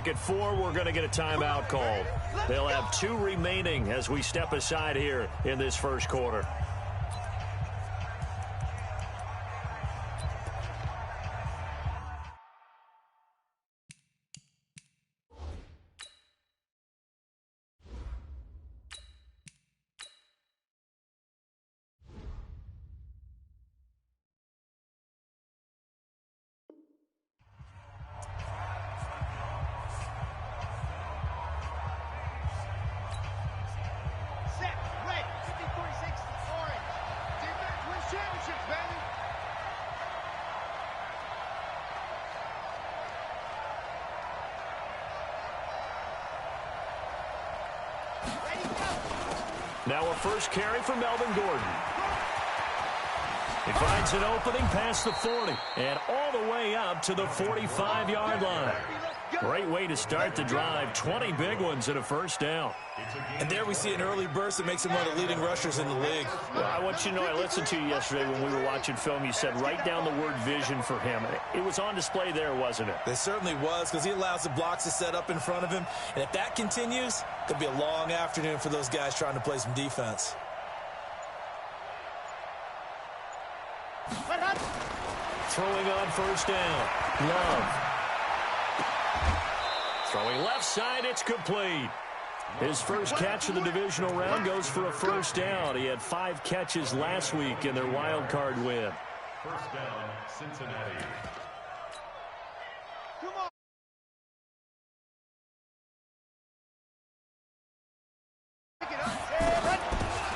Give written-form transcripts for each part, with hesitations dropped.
clock at 4. We're going to get a timeout called. They'll have 2 remaining as we step aside here in this first quarter. Now a first carry for Melvin Gordon. He finds an opening past the 40 and all the way up to the 45-yard line. Great way to start the drive. 20 big ones and a first down. And there we see an early burst that makes him one of the leading rushers in the league. Well, I want you to know, I listened to you yesterday when we were watching film. You said write down the word vision for him. It was on display there, wasn't it? It certainly was, because he allows the blocks to set up in front of him. And if that continues, it could be a long afternoon for those guys trying to play some defense. Throwing on first down. Love. Throwing left side, it's complete. His first catch of the divisional round goes for a first down. He had 5 catches last week in their wild card win. First down, Cincinnati.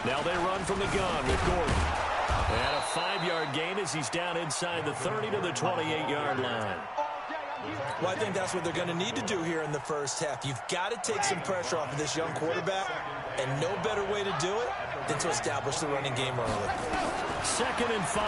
Now they run from the gun with Gordon. And a 5-yard gain as he's down inside the 30 to the 28-yard line. Well, I think that's what they're going to need to do here in the first half. You've got to take some pressure off of this young quarterback, and no better way to do it than to establish the running game early. 2nd and 5.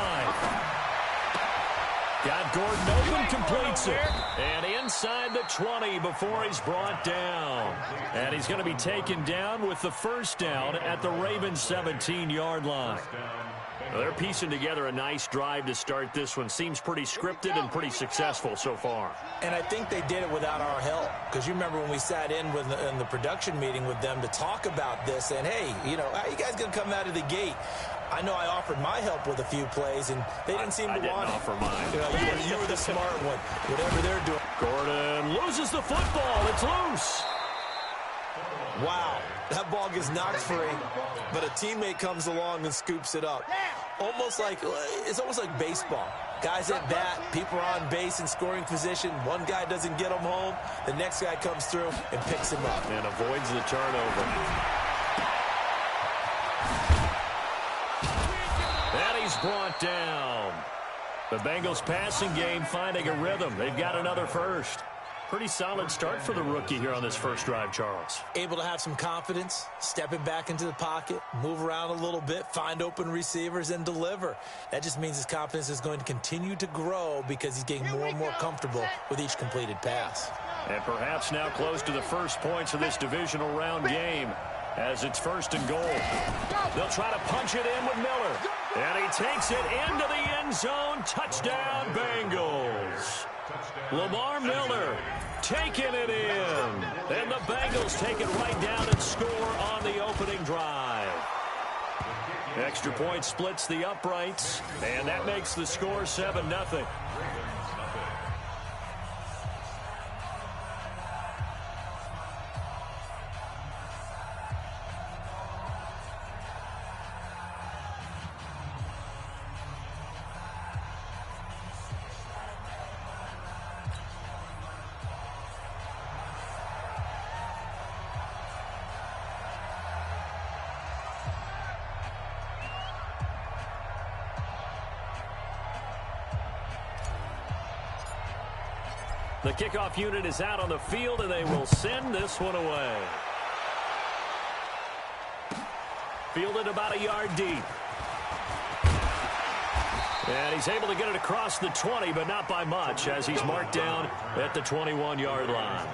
Got Gordon open, completes it. And inside the 20 before he's brought down. And he's going to be taken down with the first down at the Ravens' 17-yard line. Well, they're piecing together a nice drive to start this one. Seems pretty scripted and pretty successful so far. And I think they did it without our help. Because you remember when we sat in the production meeting with them to talk about this. And, hey, you know, how are you guys going to come out of the gate? I know I offered my help with a few plays, and they didn't seem to want it. I didn't offer mine. You were the smart one, whatever they're doing. Gordon loses the football. It's loose. Wow, that ball gets knocked free, but a teammate comes along and scoops it up. It's almost like baseball. Guys at bat, people are on base in scoring position. One guy doesn't get him home. The next guy comes through and picks him up. And avoids the turnover. And he's brought down. The Bengals passing game finding a rhythm. They've got another first. Pretty solid start for the rookie here on this first drive, Charles. Able to have some confidence, stepping back into the pocket, move around a little bit, find open receivers, and deliver. That just means his confidence is going to continue to grow because he's getting more and more comfortable with each completed pass. And perhaps now close to the first points of this divisional round game as it's 1st and goal. They'll try to punch it in with Miller. And he takes it into the end zone. Touchdown, Bengals. Lamar Miller taking it in. And the Bengals take it right down and score on the opening drive. Extra point splits the uprights, and that makes the score 7-0. The kickoff unit is out on the field, and they will send this one away. Fielded about a yard deep. And he's able to get it across the 20, but not by much, as he's marked down at the 21-yard line.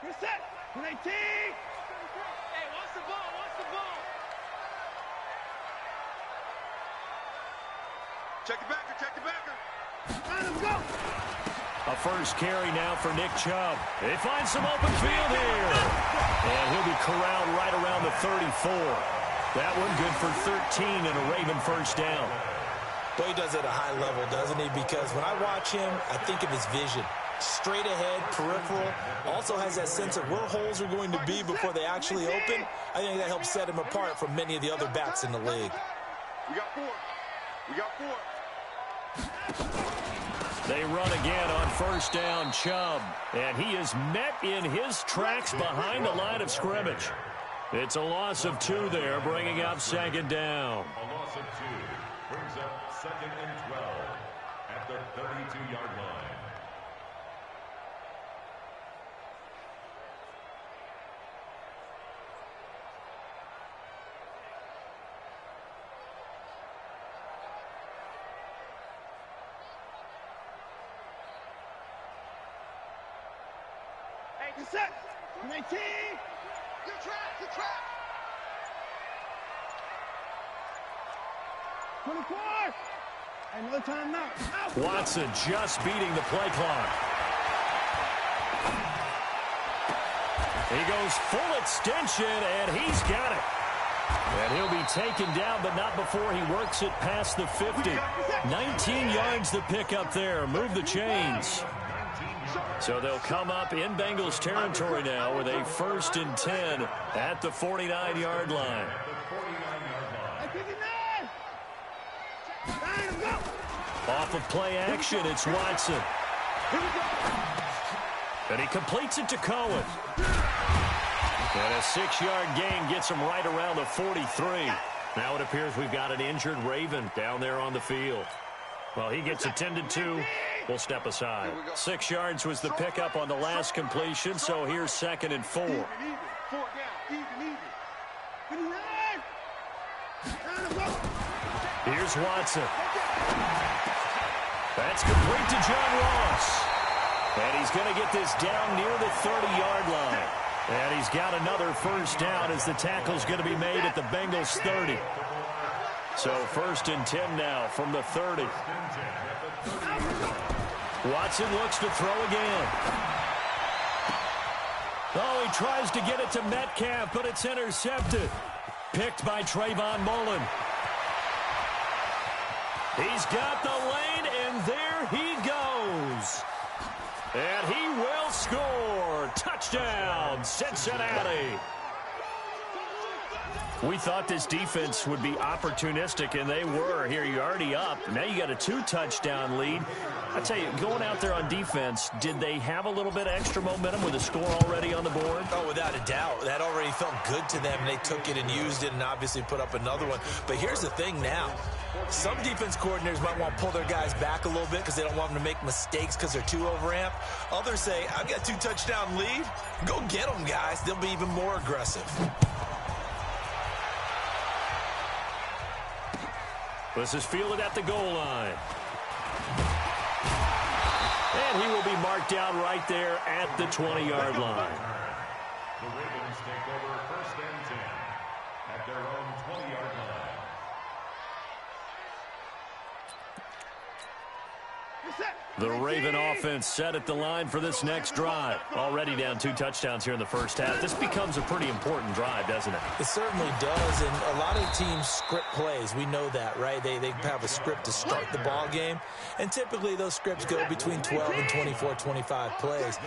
You're set. 118. Hey, what's the ball? What's the ball? Check the backer. Check the backer. Let him go. A first carry now for Nick Chubb. They find some open field here. And he'll be corralled right around the 34. That one good for 13 and a Raven first down. Well, he does it at a high level, doesn't he? Because when I watch him, I think of his vision. Straight ahead, peripheral. Also has that sense of where holes are going to be before they actually open. I think that helps set him apart from many of the other backs in the league. We got 4. We got 4. They run again on first down, Chubb. And he is met in his tracks behind the line of scrimmage. It's a loss of 2 there, bringing up second down. A loss of 2 brings up 2nd and 12 at the 32-yard line. Hey, you're set. 118. Good trap. Good trap. 24. Another time now. Watson just beating the play clock. He goes full extension, and he's got it. And he'll be taken down, but not before he works it past the 50. 19 yards to pick up there. Move the chains. So they'll come up in Bengals territory now with a 1st and 10 at the 49-yard line. Off of play action, it's Watson. And he completes it to Cohen. And a 6-yard gain gets him right around the 43. Now it appears we've got an injured Raven down there on the field. Well, he gets attended to. We'll step aside. 6 yards was the pickup on the last completion, so here's 2nd and 4. Here's Watson. That's complete to John Ross. And he's going to get this down near the 30-yard line. And he's got another first down as the tackle's going to be made at the Bengals 30. So 1st and 10 now from the 30. Watson looks to throw again. Oh, he tries to get it to Metcalf, but it's intercepted. Picked by Trayvon Mullen. He's got the lane, and there he goes. And he will score. Touchdown, Cincinnati. We thought this defense would be opportunistic, and they were. Here, you're already up. Now you got a 2-touchdown lead. I tell you, going out there on defense, did they have a little bit of extra momentum with a score already on the board? Oh, without a doubt. That already felt good to them. They took it and used it and obviously put up another one. But here's the thing now. Some defense coordinators might want to pull their guys back a little bit because they don't want them to make mistakes because they're too overamped. Others say, I've got a 2-touchdown lead. Go get them, guys. They'll be even more aggressive. This is fielded at the goal line. And he will be marked down right there at the 20-yard line. The Ravens take over 1st and 10 at their own 20-yard line. The Raven offense set at the line for this next drive. Already down 2 touchdowns here in the first half. This becomes a pretty important drive, doesn't it? It certainly does, and a lot of teams script plays. We know that, right? They have a script to start the ball game, and typically those scripts go between 12 and 24, 25 plays.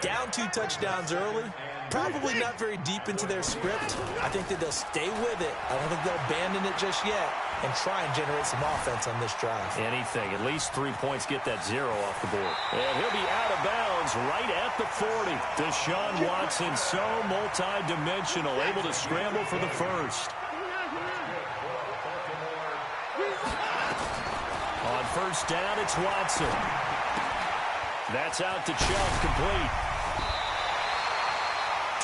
Down 2 touchdowns early, probably not very deep into their script. I think that they'll stay with it. I don't think they'll abandon it just yet and try and generate some offense on this drive. Anything. At least 3 points get that 0 off the board. And he'll be out of bounds right at the 40. Deshaun Watson, so multi-dimensional, able to scramble for the first. On first down, it's Watson. That's out to Chubb, complete.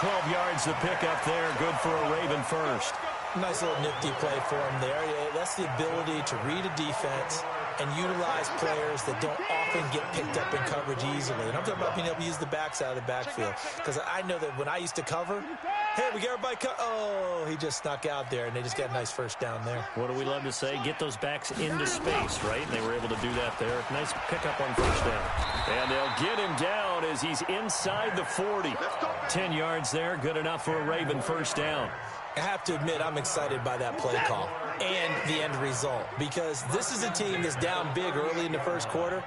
12 yards to pick up there. Good for a Raven first. Nice little nifty play for him there. Yeah, that's the ability to read a defense, and utilize players that don't often get picked up in coverage easily. And I'm talking about being able to use the backside of the backfield. Because I know that when I used to cover, hey, we got everybody oh, he just snuck out there, and they just got a nice first down there. What do we love to say? Get those backs into space, right? And they were able to do that there. Nice pickup on first down. And they'll get him down as he's inside the 40. 10 yards there, good enough for a Raven first down. I have to admit, I'm excited by that play call and the end result, because this is a team that's down big early in the first quarter,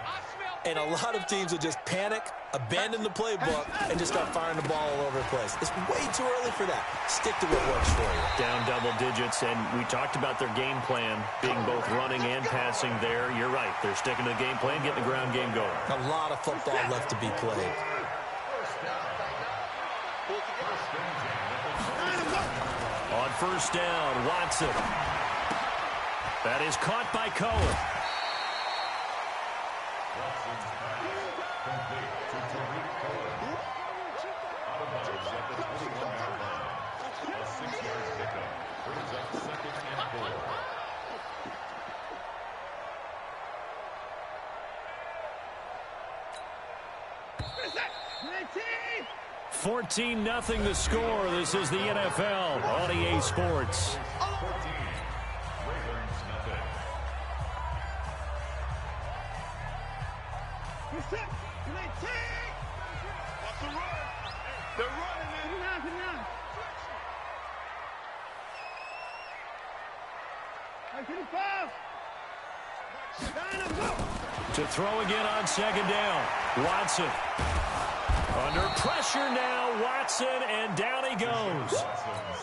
and a lot of teams will just panic, abandon the playbook, and just start firing the ball all over the place. It's way too early for that. Stick to what works for you. Down double digits, and we talked about their game plan being both running and passing there. You're right. They're sticking to the game plan, getting the ground game going. A lot of football left to be played. On first down, Watson. That is caught by Cohen. Nineteen. 14-0 the score. This is the NFL on EA Sports. They're running, man. To throw again on second down. Watson. Under pressure now, Watson, and down he goes.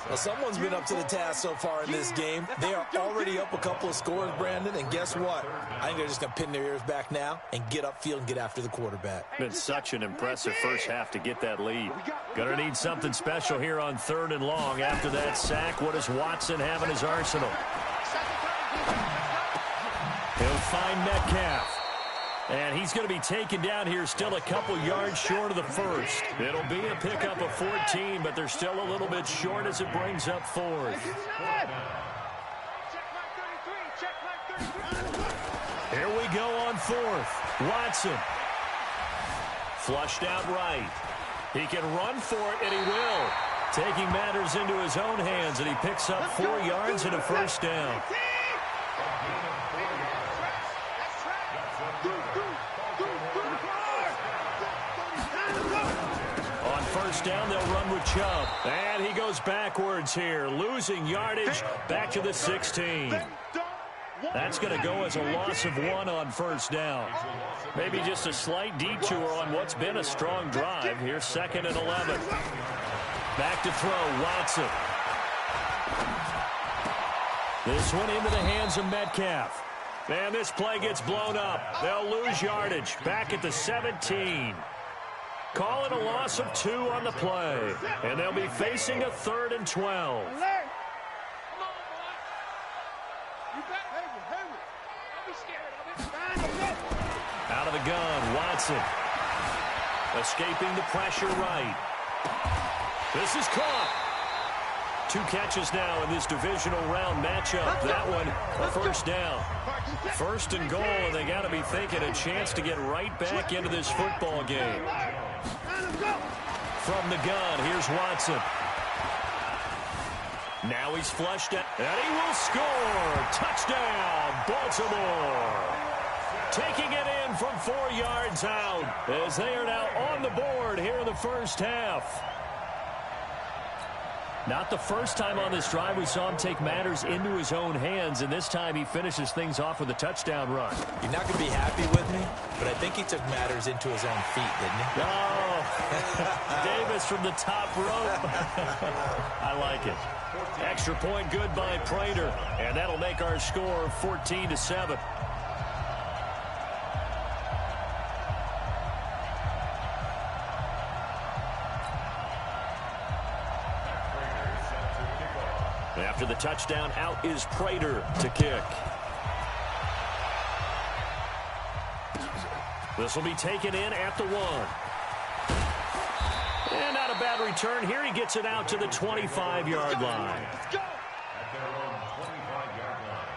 Well, someone's been up to the task so far in this game. They are already up a couple of scores, Brandon, and guess what? I think they're just going to pin their ears back now and get upfield and get after the quarterback. Been such an impressive first half to get that lead. Gonna need something special here on 3rd and long. After that sack, what does Watson have in his arsenal? He'll find Metcalf. And he's going to be taken down here, still a couple yards short of the first. It'll be a pickup of 14, but they're still a little bit short as it brings up 4th. Here we go on 4th. Watson. Flushed out right. He can run for it, and he will. Taking matters into his own hands, and he picks up 4 yards and a first down. On first down, they'll run with Chubb. And he goes backwards here, losing yardage back to the 16. That's going to go as a loss of 1 on first down. Maybe just a slight detour on what's been a strong drive. Here's 2nd and 11. Back to throw, Watson. This one into the hands of Metcalf. And this play gets blown up. They'll lose yardage back at the 17. Call it a loss of 2 on the play. And they'll be facing a 3rd and 12. Out of the gun, Watson. Escaping the pressure right. This is caught. 2 catches now in this divisional round matchup. That one, a first down. 1st and goal, and they got to be thinking a chance to get right back into this football game. From the gun, here's Watson. Now he's flushed out, and he will score. Touchdown, Baltimore. Taking it in from 4 yards out as they are now on the board here in the first half. Not the first time on this drive we saw him take matters into his own hands, and this time he finishes things off with a touchdown run. You're not going to be happy with me, but I think he took matters into his own feet, didn't he? Oh, Davis from the top rope. I like it. Extra point good by Prater, and that'll make our score 14-7. After the touchdown, out is Prater to kick. This will be taken in at the 1. And not a bad return. Here he gets it out to the 25-yard line. At their own 25-yard line.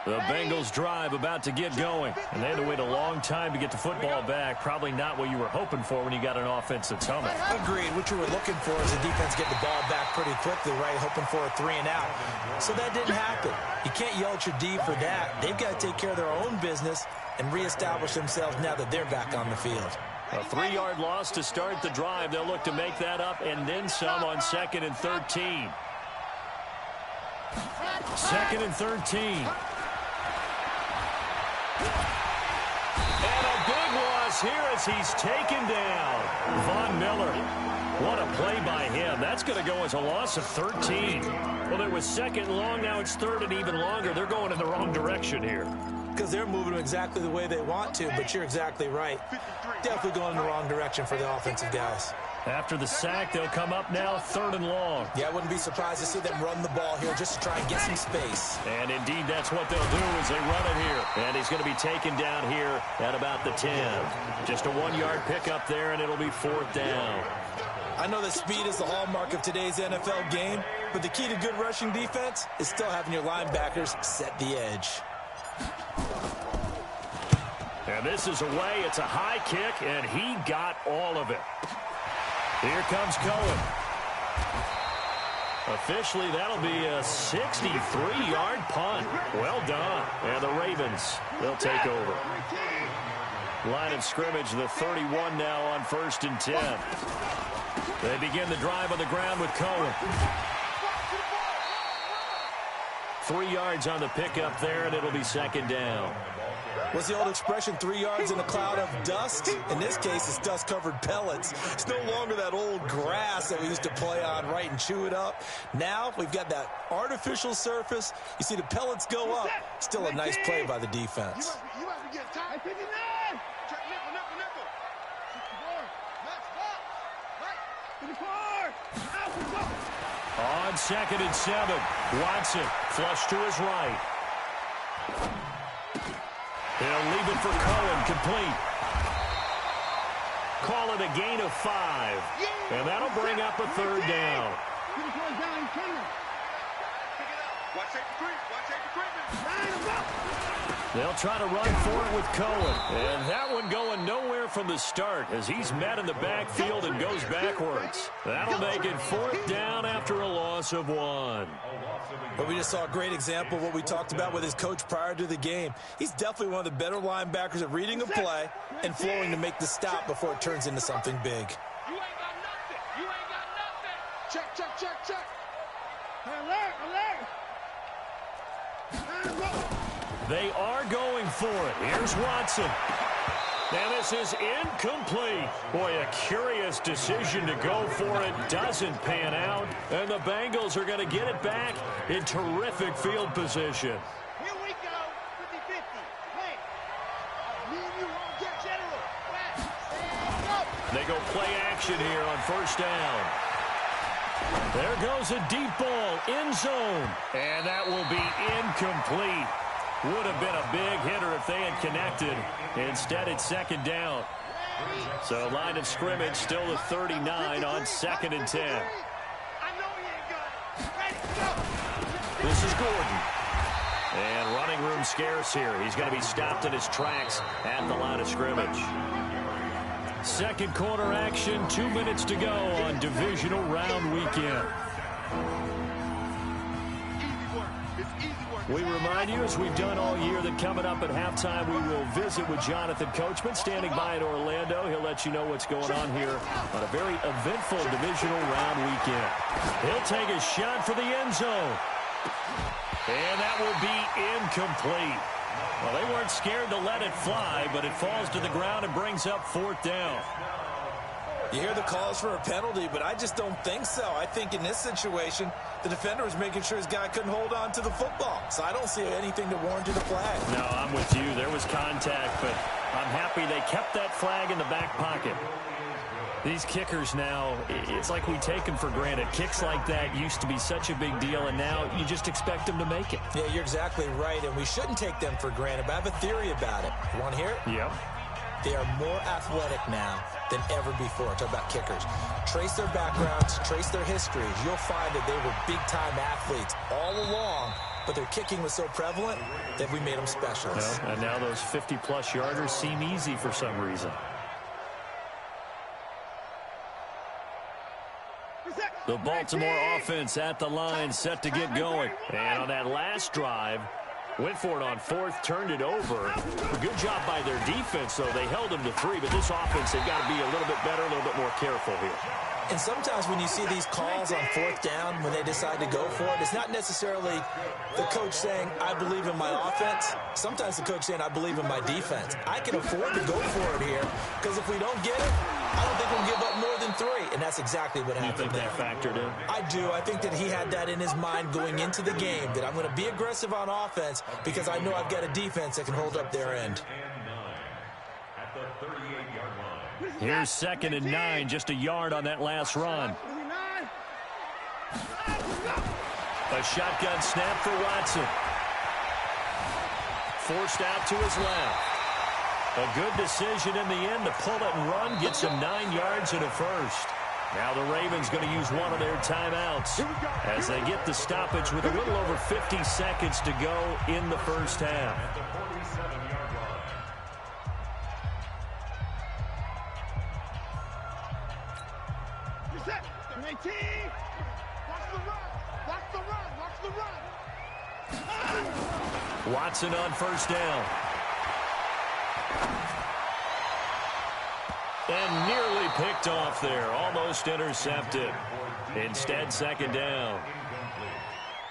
The Bengals drive about to get going, and they had to wait a long time to get the football back. Probably not what you were hoping for when you got an offense that's humming. Agreed. What you were looking for is the defense getting the ball back pretty quickly, right? Hoping for a 3-and-out. So that didn't happen. You can't yell at your D for that. They've got to take care of their own business and reestablish themselves now that they're back on the field. A 3-yard loss to start the drive. They'll look to make that up and then some on 2nd and 13. 2nd and 13. And a big loss here as he's taken down. Von Miller. What a play by him. That's going to go as a loss of 13. Well, it was 2nd and long. Now it's 3rd and even longer. They're going in the wrong direction here. Because they're moving exactly the way they want to, but you're exactly right. Definitely going in the wrong direction for the offensive guys. After the sack, they'll come up now 3rd and long. Yeah, I wouldn't be surprised to see them run the ball here just to try and get some space. And indeed, that's what they'll do as they run it here. And he's going to be taken down here at about the 10. Just a 1-yard pickup there, and it'll be 4th down. I know that speed is the hallmark of today's NFL game, but the key to good rushing defense is still having your linebackers set the edge. And this is away. It's a high kick, and he got all of it. Here comes Cohen. Officially, that'll be a 63-yard punt. Well done. And the Ravens, they'll take over. Line of scrimmage, the 31 now on 1st and 10. They begin the drive on the ground with Cohen. 3 yards on the pickup there, and it'll be 2nd down. What's the old expression, 3 yards in a cloud of dust? In this case, it's dust-covered pellets. It's no longer that old grass that we used to play on, right, and chew it up. Now we've got that artificial surface. You see the pellets go up. Still a nice play by the defense. You have to get tight. 59. Check nickel. 64. On 2nd and 7, Watson flush to his right. He'll leave it for Cohen, complete. Call it a gain of 5. And that'll bring up a 3rd down. They'll try to run for it with Cohen. And that one going nowhere from the start as he's met in the backfield and goes backwards. That'll make it 4th down after a loss of 1. But we just saw a great example of what we talked about with his coach prior to the game. He's definitely one of the better linebackers at reading a play and flowing to make the stop before it turns into something big. You ain't got nothing. You ain't got nothing. Check. Alert. They are going for it. Here's Watson. And this is incomplete. Boy, a curious decision to go for it. Doesn't pan out. And the Bengals are going to get it back in terrific field position. Here we go. 50-50. Hey. Me and you won't get general. Stand up. They go play action here on 1st down. There goes a deep ball, end zone. And that will be incomplete. Would have been a big hitter if they had connected. Instead, it's 2nd down. So line of scrimmage still the 39 on 2nd and 10. I know he ain't got it. Ready, go. This is Gordon. And running room scarce here. He's going to be stopped in his tracks at the line of scrimmage. 2nd quarter action, 2 minutes to go on divisional round weekend. We remind you, as we've done all year, that coming up at halftime, we will visit with Jonathan Coachman, standing by in Orlando. He'll let you know what's going on here on a very eventful divisional round weekend. He'll take a shot for the end zone. And that will be incomplete. Well, they weren't scared to let it fly, but it falls to the ground and brings up 4th down. You hear the calls for a penalty, but I just don't think so. I think in this situation, the defender was making sure his guy couldn't hold on to the football. So I don't see anything to warrant the flag. No, I'm with you. There was contact, but I'm happy they kept that flag in the back pocket. These kickers now, it's like we take them for granted. Kicks like that used to be such a big deal, and now you just expect them to make it. Yeah, you're exactly right, and we shouldn't take them for granted, but I have a theory about it. You want to hear it? Yep. They are more athletic now than ever before. Talk about kickers. Trace their backgrounds, trace their histories. You'll find that they were big-time athletes all along, but their kicking was so prevalent that we made them specialists. Well, and now those 50-plus yarders seem easy for some reason. The Baltimore offense at the line, set to get going. And on that last drive, went for it on fourth, turned it over. A good job by their defense, though. They held them to 3, but this offense, they've got to be a little bit better, a little bit more careful here. And sometimes when you see these calls on fourth down, when they decide to go for it, it's not necessarily the coach saying, I believe in my offense. Sometimes the coach saying, I believe in my defense. I can afford to go for it here, because if we don't get it, I don't think we'll give up more than 3. And that's exactly what happened there. You think that factored in? I do. I think that he had that in his mind going into the game, that I'm going to be aggressive on offense because I know I've got a defense that can hold up their end. At the 38-yard line. Here's 2nd and 9, just a yard on that last run. A shotgun snap for Watson. Forced out to his left. A good decision in the end to pull it and run, gets him 9 yards and a first. Now the Ravens going to use one of their timeouts as they get the stoppage with a little over 50 seconds to go in the first half. At the 47-yard line. Reset. 19. Watch the run. Watch the run. Watch the run. Watson on first down. And nearly picked off there. Almost intercepted. Instead, 2nd down.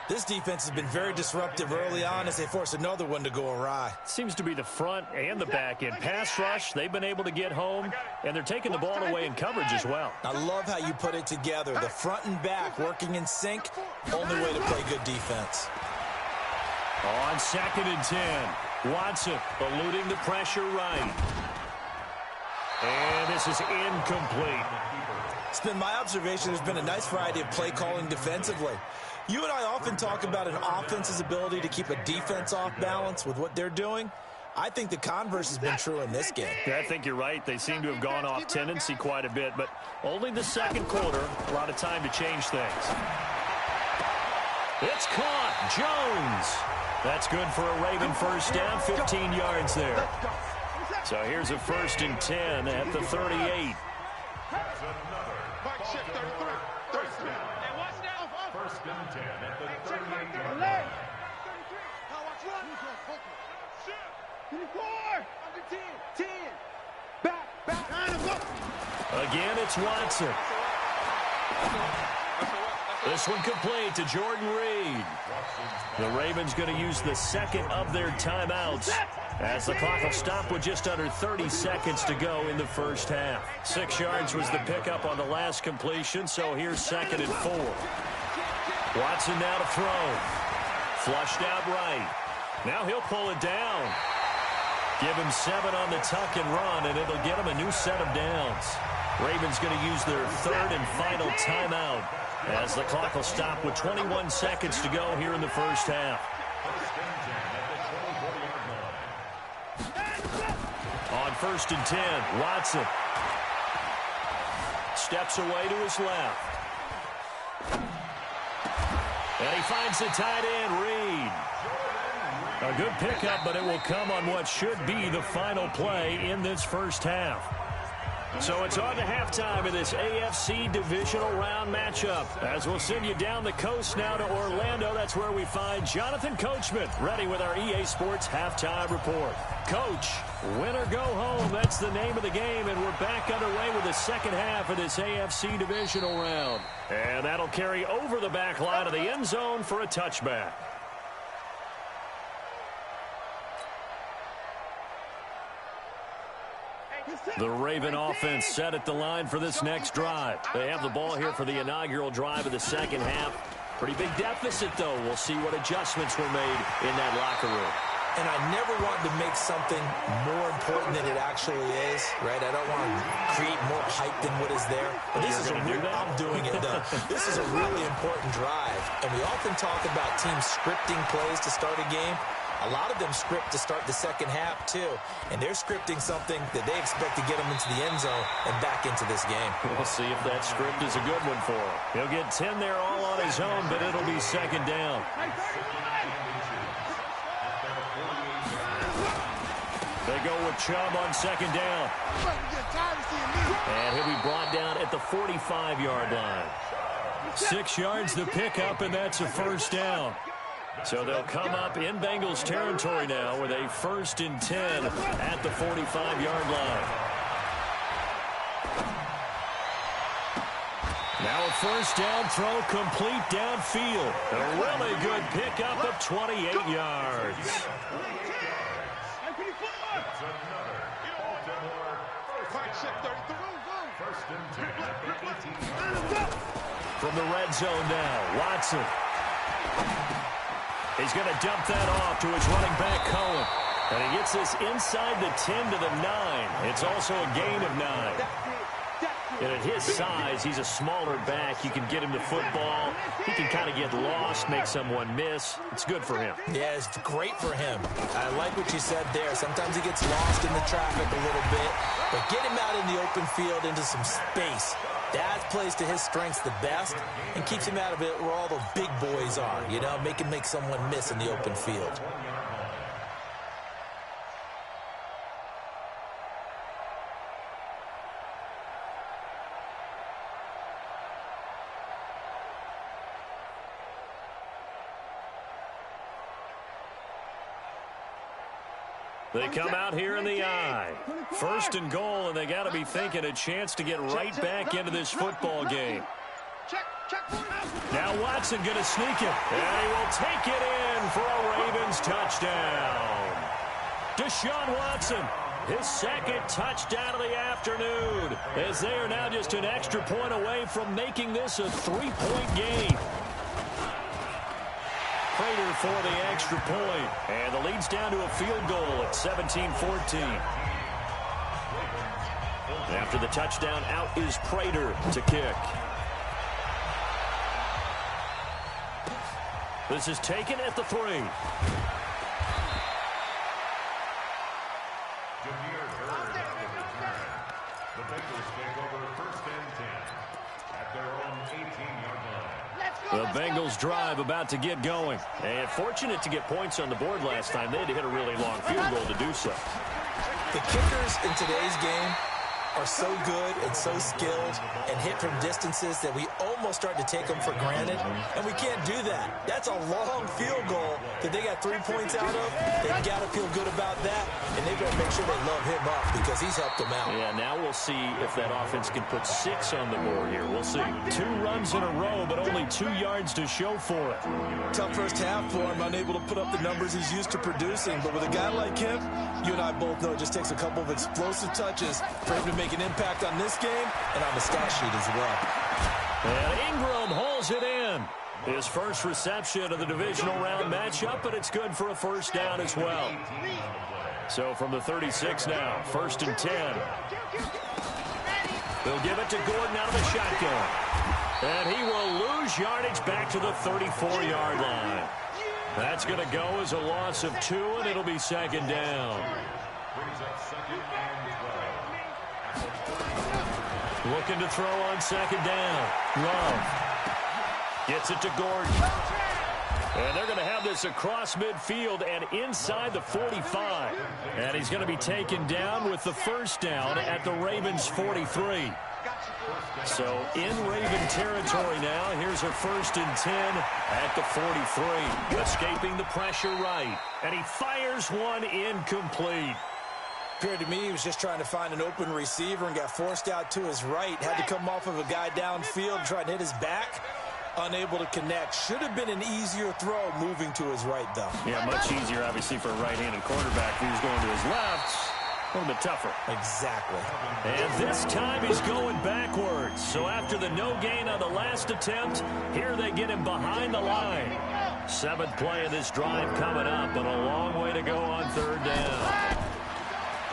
This defense has been very disruptive early on as they force another one to go awry. Seems to be the front and the back end. Pass rush, they've been able to get home, and they're taking the ball away in coverage as well. I love how you put it together. The front and back working in sync. Only way to play good defense. On 2nd and 10, Watson eluding the pressure right. And this is incomplete. It's been my observation there's been a nice variety of play calling defensively. You and I often talk about an offense's ability to keep a defense off balance with what they're doing. I think the converse has been true in this game. Yeah, I think you're right. They seem to have gone off tendency quite a bit, but only the second quarter, a lot of time to change things. It's caught. Jones. That's good for a Raven first down, 15 yards there. So here's a 1st and 10 at the 38. Back shift 33. 33. Hey, watch now. 1st and 10 at the 38-yard line. 33. Now watch one. 24. Under 10. 10. Back. 9 of them. Again, it's Watson. This one complete to Jordan Reed. The Ravens going to use the 2nd of their timeouts as the clock will stop with just under 30 seconds to go in the first half. 6 yards was the pickup on the last completion, so here's 2nd and 4. Watson now to throw. Flushed out right. Now he'll pull it down. Give him 7 on the tuck and run, and it'll get him a new set of downs. Ravens going to use their 3rd and final timeout as the clock will stop with 21 seconds to go here in the first half. On 1st and 10, Watson steps away to his left. And he finds the tight end, Reed. A good pickup, but it will come on what should be the final play in this first half. So it's on to halftime of this AFC divisional round matchup. As we'll send you down the coast now to Orlando, that's where we find Jonathan Coachman ready with our EA Sports halftime report. Coach, win or go home, that's the name of the game, and we're back underway with the second half of this AFC divisional round. And that'll carry over the back line of the end zone for a touchback. The Raven offense set at the line for this next drive. They have the ball here for the inaugural drive of the second half. Pretty big deficit, though. We'll see what adjustments were made in that locker room. And I never want to make something more important than it actually is, right? I don't want to create more hype than what is there. But this is I'm doing it, though. This is a really important drive. And we often talk about teams scripting plays to start a game. A lot of them script to start the second half, too. And they're scripting something that they expect to get them into the end zone and back into this game. We'll see if that script is a good one for him. He'll get 10 there all on his own, but it'll be second down. go with Chubb on second down. And he'll be brought down at the 45-yard line. 6 yards the pickup, and that's a first down. So they'll come up in Bengals territory now with a 1st and 10 at the 45-yard line. Now a first down throw, complete downfield. A really good pickup of 28 yards. From the red zone now, Watson. He's going to dump that off to his running back, Cohen. And he gets this inside the 10 to the 9. It's also a gain of 9. And at his size, he's a smaller back. You can get him the football. He can kind of get lost, make someone miss. It's good for him. Yeah, it's great for him. I like what you said there. Sometimes he gets lost in the traffic a little bit. But get him out in the open field into some space. That plays to his strengths the best and keeps him out of it where all the big boys are. You know, make him make someone miss in the open field. They come out here in the I. 1st and goal, and they got to be thinking a chance to get right back into this football game. Now Watson going to sneak it, and he will take it in for a Ravens touchdown. Deshaun Watson, his 2nd touchdown of the afternoon, as they are now just an extra point away from making this a 3-point game. Prater for the extra point, and the lead's down to a field goal at 17-14. After the touchdown, out is Prater to kick. This is taken at the 3. The Bengals take over 1st and 10 at their own 18-yard line. The Bengals drive about to get going. And fortunate to get points on the board last time. They had to hit a really long field goal to do so. The kickers in today's game are so good and so skilled and hit from distances that we almost start to take them for granted, and we can't do that. That's a long field goal that they got 3 points out of. They've got to feel good about that, and they've got to make sure they love him up because he's helped them out. Yeah, now we'll see if that offense can put 6 on the board here. We'll see. 2 runs in a row, but only 2 yards to show for it. Tough first half for him, unable to put up the numbers he's used to producing, but with a guy like him, you and I both know it just takes a couple of explosive touches for him to make an impact on this game and on the stat sheet as well. And Ingram hauls it in. His first reception of the divisional round matchup, but it's good for a first down as well. So from the 36 now, 1st and 10. They'll give it to Gordon out of the shotgun. And he will lose yardage back to the 34-yard line. That's going to go as a loss of 2, and it'll be 2nd down. Brings up 2nd and 12. Looking to throw on 2nd down. Love gets it to Gordon. And they're going to have this across midfield and inside the 45. And he's going to be taken down with the first down at the Ravens' 43. So in Raven territory now, here's a 1st and 10 at the 43. Escaping the pressure right. And he fires one incomplete. Appeared to me he was just trying to find an open receiver and got forced out to his right. Had to come off of a guy downfield, trying to hit his back. Unable to connect. Should have been an easier throw moving to his right, though. Yeah, much easier, obviously, for a right-handed quarterback. If he was going to his left, a little bit tougher. Exactly. And this time he's going backwards. So after the no gain on the last attempt, here they get him behind the line. 7th play of this drive coming up, but a long way to go on 3rd down.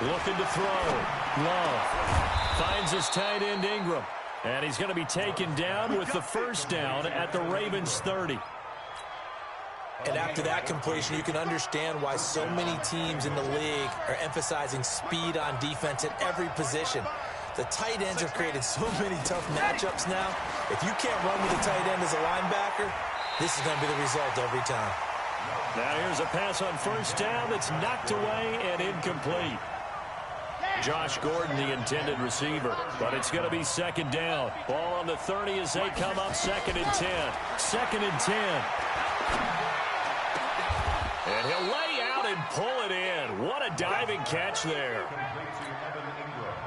Looking to throw. Love finds his tight end Ingram. And he's going to be taken down with the first down at the Ravens' 30. And after that completion, you can understand why so many teams in the league are emphasizing speed on defense at every position. The tight ends have created so many tough matchups now. If you can't run with a tight end as a linebacker, this is going to be the result every time. Now here's a pass on first down that's knocked away and incomplete. Josh Gordon, the intended receiver. But it's going to be second down. Ball on the 30 as they come up second and 10. Second and 10. And he'll lay out and pull it in. What a diving catch there.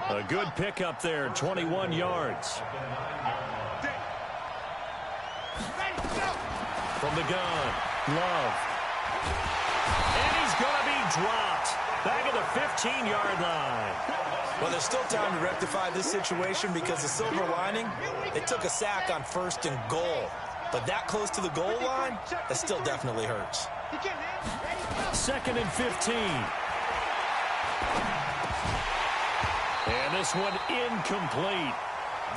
A good pickup there, 21 yards. From the gun, Love. And he's going to be dropped. Back at the 15-yard line. Well, there's still time to rectify this situation because the silver lining, they took a sack on 1st and goal. But that close to the goal line, that still definitely hurts. Second and 15. And this one incomplete.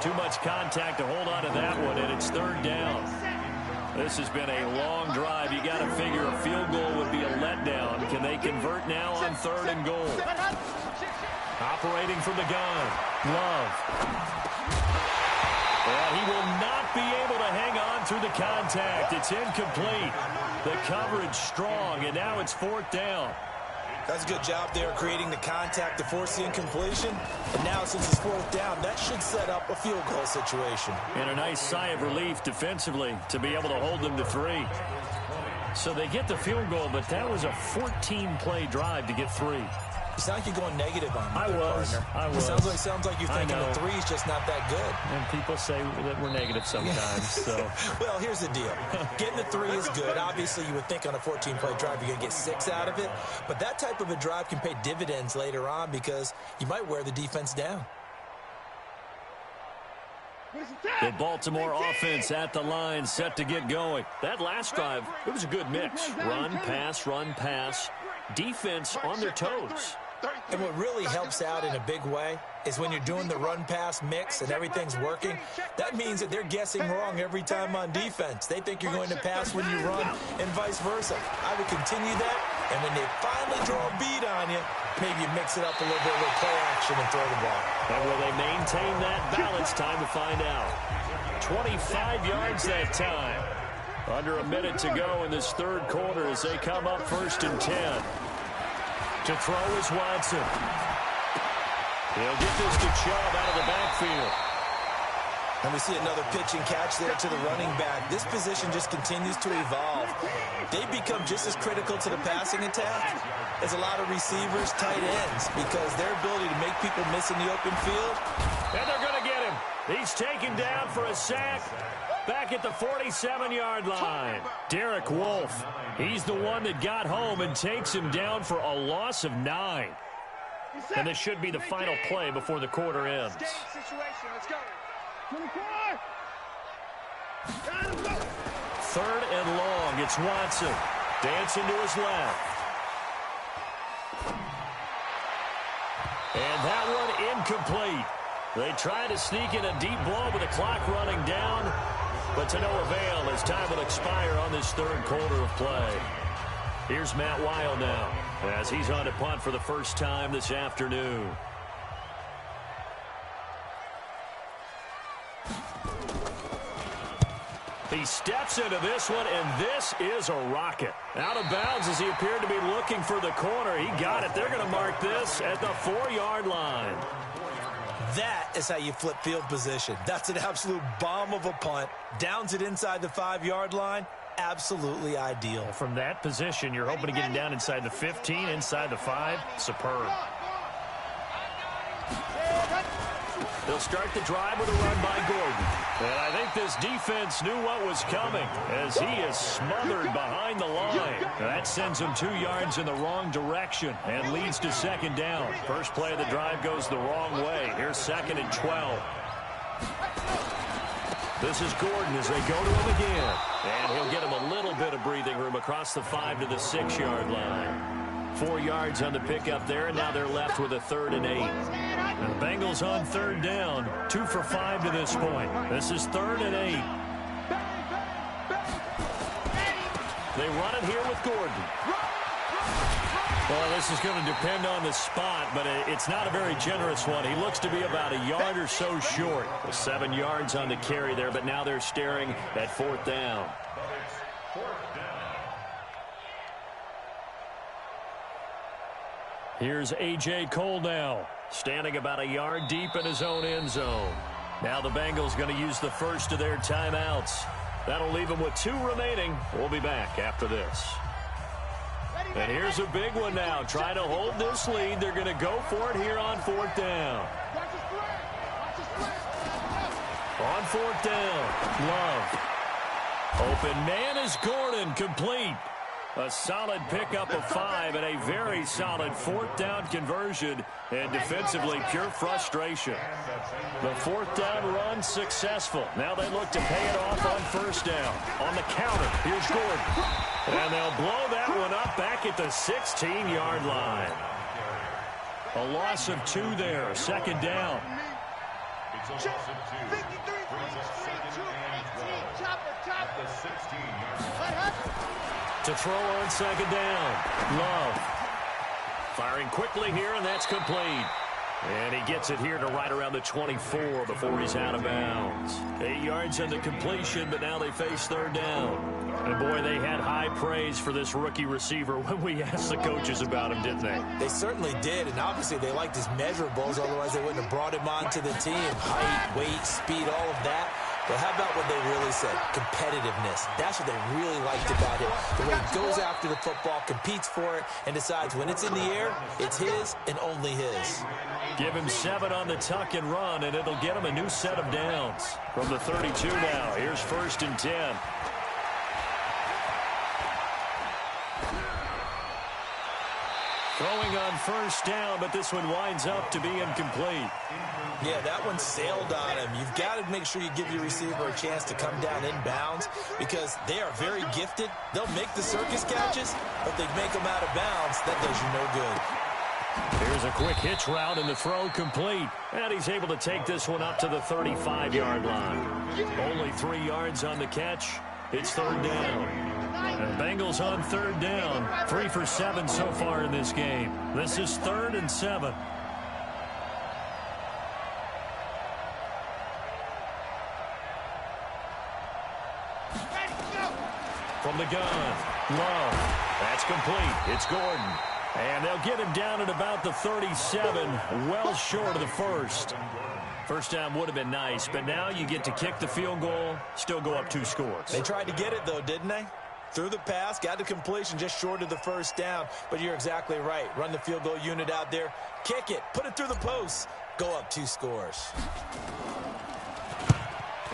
Too much contact to hold on to that one, and it's third down. This has been a long drive. You got to figure a field goal would be a letdown. Can they convert now on 3rd and goal? Operating from the gun, Love. And he will not be able to hang on through the contact. It's incomplete. The coverage strong, and now it's 4th down. That's a good job there creating the contact to force the incompletion. And now since it's 4th down, that should set up a field goal situation. And a nice sigh of relief defensively to be able to hold them to 3. So they get the field goal, but that was a 14-play drive to get 3. You sound like you're going negative on me, I was. It sounds like you're thinking the 3's just not that good. And people say that we're negative sometimes. So. Well, here's the deal. Getting the 3 is good. Obviously, you would think on a 14-play drive you're going to get 6 out of it. But that type of a drive can pay dividends later on because you might wear the defense down. The Baltimore offense at the line, set to get going. That last drive, it was a good mix. Run, pass. Defense on their toes. And what really helps out in a big way is when you're doing the run-pass mix and everything's working, that means that they're guessing wrong every time on defense. They think you're going to pass when you run and vice versa. I would continue that, and when they finally draw a beat on you, maybe you mix it up a little bit with play action and throw the ball. And will they maintain that balance? Time to find out. 25 yards that time. Under a minute to go in this 3rd quarter as they come up 1st and 10. To throw is Watson. He'll get this to Chubb out of the backfield. And we see another pitch and catch there to the running back. This position just continues to evolve. They become just as critical to the passing attack as a lot of receivers, tight ends, because their ability to make people miss in the open field. And they're going to get him. He's taken down for a sack. Back at the 47-yard line. Derek Wolfe. He's the one that got home and takes him down for a loss of 9. And this should be the final play before the quarter ends. Let's go. 24. 3rd and long. It's Watson. Dancing to his left. And that one incomplete. They try to sneak in a deep blow with the clock running down. But to no avail as time will expire on this 3rd quarter of play. Here's Matt Weil now as he's on to punt for the first time this afternoon. He steps into this one, and this is a rocket. Out of bounds as he appeared to be looking for the corner. He got it. They're going to mark this at the 4-yard line. That is how you flip field position. That's an absolute bomb of a punt. Downs it inside the 5-yard line. Absolutely ideal. From that position, you're hoping to get him down inside the 15, inside the 5. Superb. They'll start the drive with a run by Gordon. And I think this defense knew what was coming as he is smothered behind the line. That sends him 2 yards in the wrong direction and leads to 2nd down. First play of the drive goes the wrong way. Here's 2nd and 12. This is Gordon as they go to him again. And he'll get him a little bit of breathing room across the 5 to the 6-yard line. 4 yards on the pickup there, and now they're left with a 3rd and 8. And the Bengals on 3rd down, 2 for 5 to this point. This is 3rd and 8. They run it here with Gordon. Well, this is going to depend on the spot, but it's not a very generous one. He looks to be about a yard or so short. 7 yards on the carry there, but now they're staring at 4th down. Here's A.J. Cole now. standing about a yard deep in his own end zone. Now the Bengals going to use the first of their timeouts. That'll leave them with 2 remaining. We'll be back after this. And here's a big one now. Trying to hold this lead. They're going to go for it here on 4th down. On 4th down, Love. Open man is Gordon, complete. A solid pickup of 5 and a very solid 4th down conversion. And defensively, pure frustration. The 4th down run successful. Now they look to pay it off on 1st down. On the counter, here's Gordon. And they'll blow that one up back at the 16-yard line. A loss of 2 there, 2nd down. It's a loss of 2. Brings us 2nd and 12 at the 16-yard line. To throw on 2nd down. Love. Firing quickly here, and that's complete. And he gets it here to right around the 24 before he's out of bounds. 8 yards on the completion, but now they face 3rd down. And boy, they had high praise for this rookie receiver when we asked the coaches about him, didn't they? They certainly did, and obviously they liked his measurables, otherwise they wouldn't have brought him onto the team. Height, weight, speed, all of that. But how about what they really said? Competitiveness. That's what they really liked about him. The way he goes after the football, competes for it, and decides when it's in the air, it's his and only his. Give him 7 on the tuck and run, and it'll get him a new set of downs. From the 32 now, here's 1st and 10. Throwing on 1st down, but this one winds up to be incomplete. Yeah, that one sailed on him. You've got to make sure you give your receiver a chance to come down inbounds because they are very gifted. They'll make the circus catches, but they make them out of bounds. That does you no good. Here's a quick hitch route, and the throw complete. And he's able to take this one up to the 35-yard line. Only 3 yards on the catch. It's 3rd down. And Bengals on 3rd down. 3 for 7 so far in this game. This is 3rd and 7. From the gun, Love. That's complete. It's Gordon. And they'll get him down at about the 37, well short of the 1st. 1st down would have been nice, but now you get to kick the field goal, still go up 2 scores. They tried to get it, though, didn't they? Threw the pass, got the completion just short of the 1st down, but you're exactly right. Run the field goal unit out there, kick it, put it through the posts, go up 2 scores.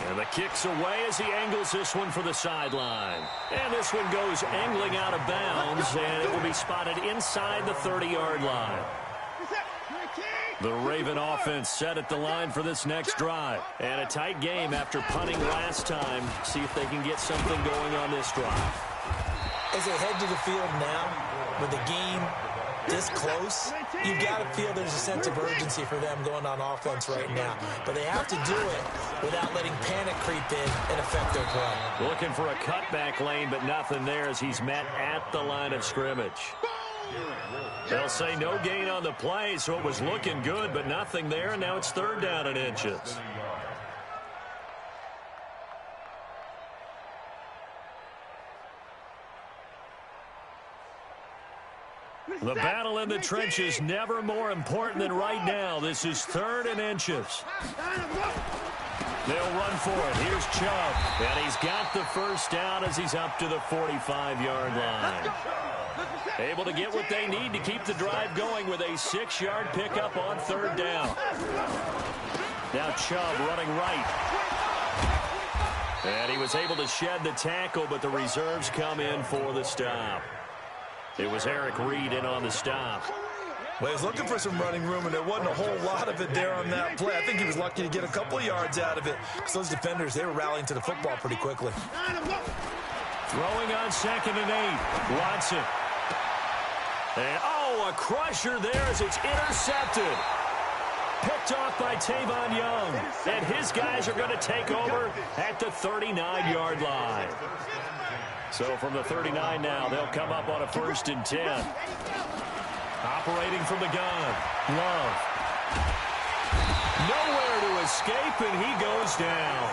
And the kick's away as he angles this one for the sideline. And this one goes angling out of bounds, and it will be spotted inside the 30-yard line. The Raven offense set at the line for this next drive. And a tight game after punting last time. See if they can get something going on this drive. As they head to the field now, with the game this close, you've got to feel there's a sense of urgency for them going on offense right now. But they have to do it without letting panic creep in and affect their play. Looking for a cutback lane, but nothing there as he's met at the line of scrimmage. They'll say no gain on the play, so it was looking good, but nothing there, and now it's 3rd down and inches. The battle in the trenches never more important than right now. This is 3rd and inches. They'll run for it. Here's Chubb, and he's got the 1st down as he's up to the 45-yard line. Able to get what they need to keep the drive going with a 6-yard pickup on 3rd down. Now Chubb running right. And he was able to shed the tackle, but the reserves come in for the stop. It was Eric Reed in on the stop. Well, he was looking for some running room, and there wasn't a whole lot of it there on that play. I think he was lucky to get a couple of yards out of it because those defenders, they were rallying to the football pretty quickly. Throwing on 2nd and 8. Watson. And, oh, a crusher there as it's intercepted. Picked off by Tavon Young. And his guys are going to take over at the 39-yard line. So from the 39 now, they'll come up on a 1st and 10. Operating from the gun. Love. Nowhere to escape, and he goes down.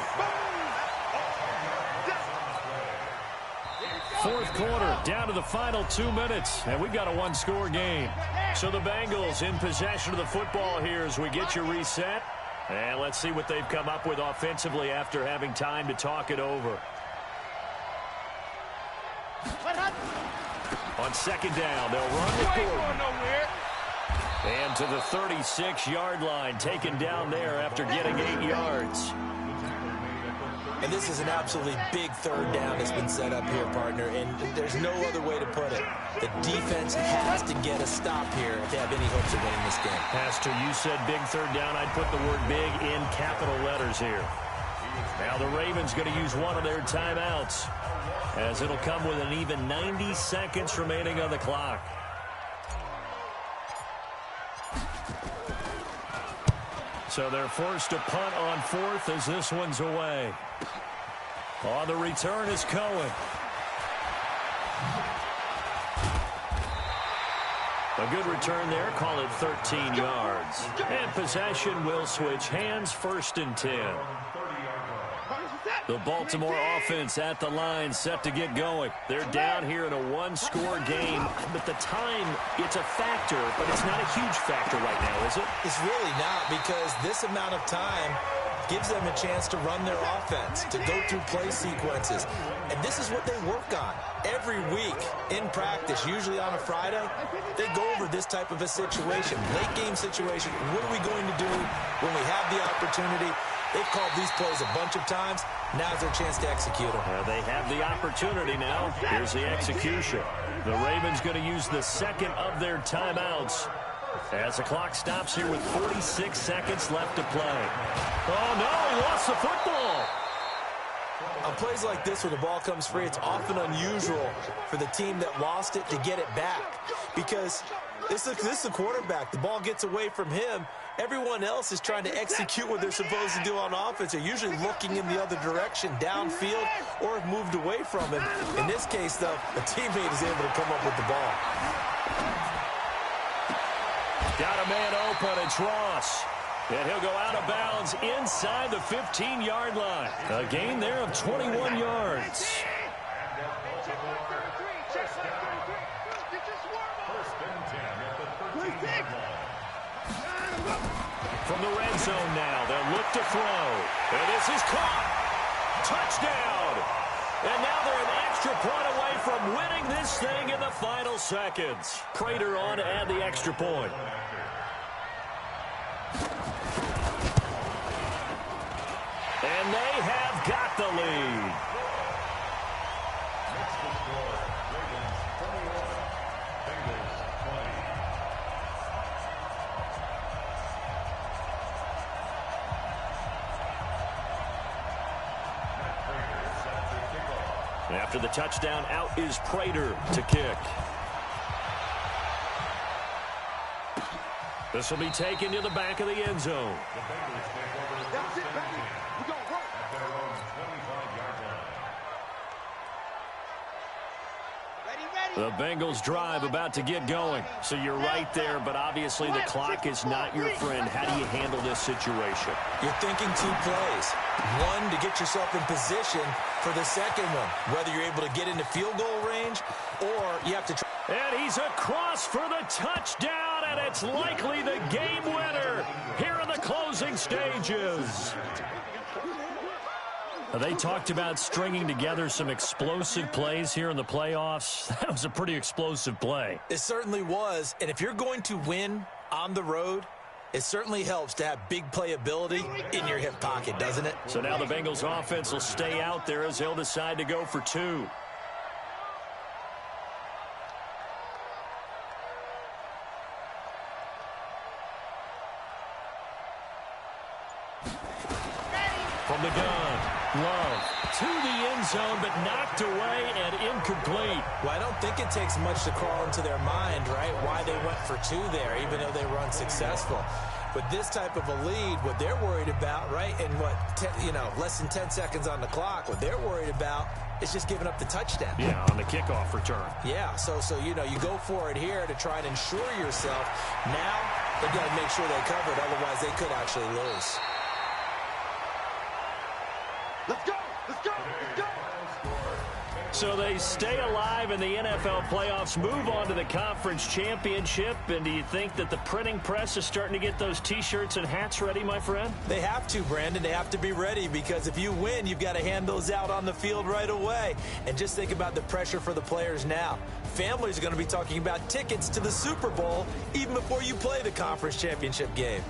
fourth quarter, down to the final 2 minutes, and we've got a one-score game. So the Bengals in possession of the football here as we get you reset. And let's see what they've come up with offensively after having time to talk it over. On second down, they'll run with Gordon. And to the 36-yard line, taken down there after getting 8 yards. And this is an absolutely big third down that's been set up here, partner, and there's no other way to put it. The defense has to get a stop here if they have any hopes of winning this game. Pastor, you said big third down. I'd put the word big in capital letters here. Now the Ravens going to use one of their timeouts, as it'll come with an even 90 seconds remaining on the clock. So they're forced to punt on fourth as this one's away. On the return is Cohen. A good return there, call it 13 yards. And possession will switch hands, 1st and 10. The Baltimore offense at the line, set to get going. They're down here in a one-score game, but the time, it's a factor, but it's not a huge factor right now, is it? It's really not, because this amount of time gives them a chance to run their offense, to go through play sequences. And this is what they work on every week in practice, usually on a Friday. They go over this type of a situation, late game situation. What are we going to do when we have the opportunity? They've called these plays a bunch of times. Now's their chance to execute them. They have the opportunity now. Here's the execution. The Ravens going to use the second of their timeouts as the clock stops here with 46 seconds left to play. Oh, no, he lost the football. On plays like this where the ball comes free, it's often unusual for the team that lost it to get it back, because this is the quarterback. The ball gets away from him. Everyone else is trying to execute what they're supposed to do on offense. They're usually looking in the other direction, downfield, or have moved away from him. In this case, though, a teammate is able to come up with the ball. Got a man open, it's Ross. And he'll go out of bounds inside the 15-yard line. A gain there of 21 yards. From the red zone now, they'll look to throw. And this is caught. Touchdown. And now they're an extra point away from winning this thing in the final seconds. Prater on to add the extra point. And they have got the lead. After the touchdown, out is Prater to kick. This will be taken to the back of the end zone. The Bengals drive about to get going. So you're right there, but obviously the clock is not your friend. How do you handle this situation? You're thinking 2 plays. One, to get yourself in position for the second one, whether you're able to get into field goal range or you have to try. And he's across for the touchdown, and it's likely the game winner here in the closing stages. They talked about stringing together some explosive plays here in the playoffs. That was a pretty explosive play. It certainly was. And if you're going to win on the road, it certainly helps to have big playability in your hip pocket, doesn't it? So now the Bengals offense will stay out there as they'll decide to go for 2. From the gun, Love to the end zone, but knocked away and incomplete. Well, I don't think it takes much to crawl into their mind, right, why they went for 2 there, even though they were unsuccessful. But this type of a lead, what they're worried about, right, and less than 10 seconds on the clock, what they're worried about is just giving up the touchdown. Yeah, on the kickoff return. Yeah, so you go for it here to try and ensure yourself. Now, they've got to make sure they cover it, otherwise they could actually lose. Let's go! Let's go! Let's go! So they stay alive in the NFL playoffs, move on to the conference championship. And do you think that the printing press is starting to get those T-shirts and hats ready, my friend? They have to, Brandon. They have to be ready because if you win, you've got to hand those out on the field right away. And just think about the pressure for the players now. Families are going to be talking about tickets to the Super Bowl even before you play the conference championship game.